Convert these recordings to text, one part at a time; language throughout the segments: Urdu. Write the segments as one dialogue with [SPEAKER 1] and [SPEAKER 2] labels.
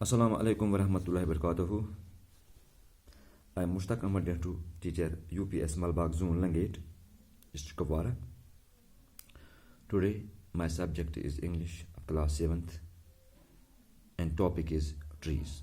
[SPEAKER 1] Assalamu alaikum warahmatullahi wabarakatuh. I am Mushtaq Ahmad Dehtu, teacher UPS Malbagh Zone Langate, District Kupwara. Today my subject is English, class 7th, and topic is trees.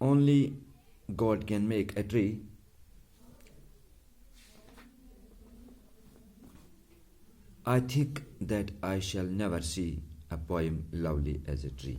[SPEAKER 1] Only God can make a tree. I think that I shall never see a poem lovely as a tree.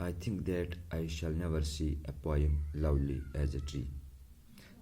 [SPEAKER 1] I think that I shall never see a poem lovely as a tree.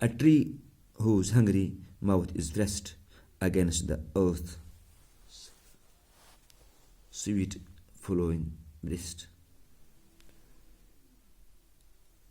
[SPEAKER 1] A tree whose hungry mouth is pressed against the earth's sweet flowing breast.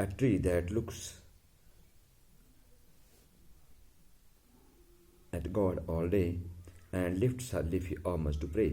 [SPEAKER 1] A tree that looks at God all day and lifts her leafy arms to pray.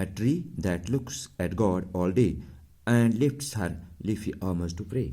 [SPEAKER 1] A tree that looks at God all day and lifts her leafy arms to pray.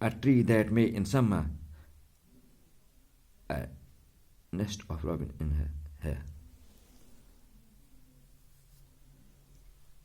[SPEAKER 1] A tree that may in summer a nest of robin in her hair.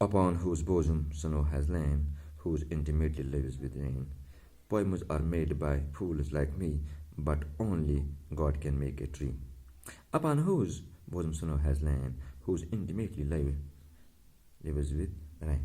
[SPEAKER 1] Upon whose bosom snow has lain, whose intimately lives with rain. Poems are made by fools like me, but only God can make a tree. Upon whose bosom snow has lain, whose intimately lives with rain.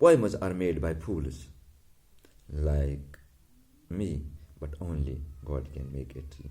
[SPEAKER 1] Poems are made by fools like me, but only God can make a tree.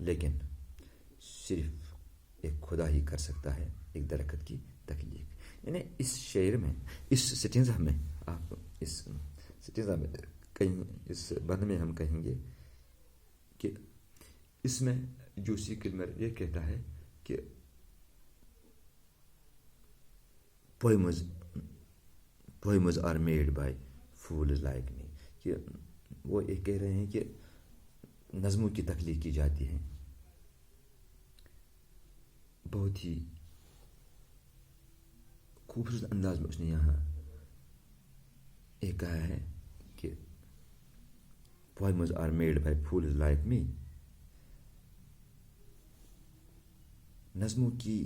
[SPEAKER 1] لیکن صرف ایک خدا ہی کر سکتا ہے ایک درخت کی تخلیق. یعنی اس شعر میں، اس سٹینزا میں، آپ اس سٹینزا میں کہیں، اس بند میں ہم کہیں گے کہ اس میں جوسی کلمر یہ کہتا ہے کہ poems are made by fools like me، کہ وہ یہ کہہ رہے ہیں کہ نظموں کی تخلیق کی جاتی ہے. بہت ہی خوبصورت انداز میں اس نے یہاں یہ کہا ہے کہ poems are made by fools like me، نظموں کی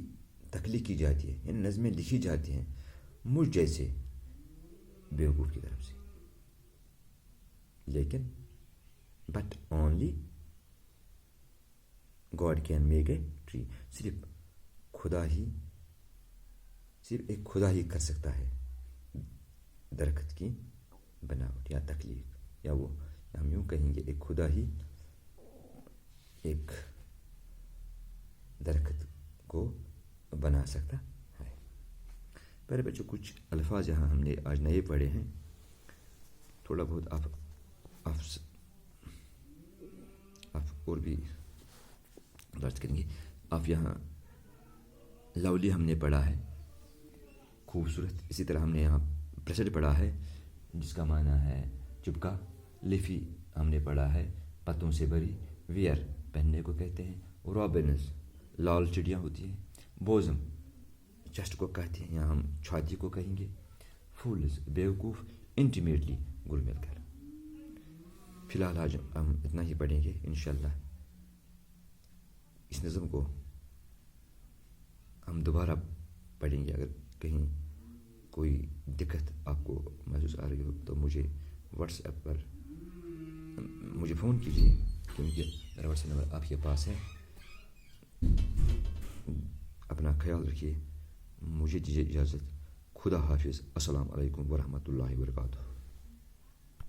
[SPEAKER 1] تخلیق کی جاتی ہے، یعنی نظمیں لکھی جاتی ہیں مجھ جیسے بیوقوف کی طرف سے، لیکن but only God can make a tree, صرف ایک خدا ہی کر سکتا ہے درخت کی بناوٹ یا تخلیق، یا وہ ہم یوں کہیں گے ایک خدا ہی ایک درخت کو بنا سکتا ہے. پہلے بچوں کچھ الفاظ یہاں ہم نے آج نئے پڑھے ہیں، تھوڑا بہت آپ اور بھی درج کریں گے. آپ یہاں لولی ہم نے پڑھا ہے، خوبصورت. اسی طرح ہم نے یہاں پریسڈ پڑھا ہے جس کا معنی ہے چپکا. لیفی ہم نے پڑھا ہے پتوں سے بری. ویئر پہننے کو کہتے ہیں. رابنز لال چڑیاں ہوتی ہیں. بوزم چیسٹ کو کہتے ہیں، یہاں ہم چھاتی کو کہیں گے. فولز بیوقوف. انٹیمیٹلی گل مل کر. فی الحال آج ہم اتنا ہی پڑھیں گے انشاءاللہ. اس نظم کو ہم دوبارہ پڑھیں گے. اگر کہیں کوئی دقت آپ کو محسوس آ رہی ہو تو مجھے واٹس ایپ پر مجھے فون کیجیے، کیونکہ میرا واٹس ایپ نمبر آپ کے پاس ہے. اپنا خیال رکھیے. مجھے دیجیے اجازت. خدا حافظ. السلام علیکم ورحمۃ اللہ وبرکاتہ.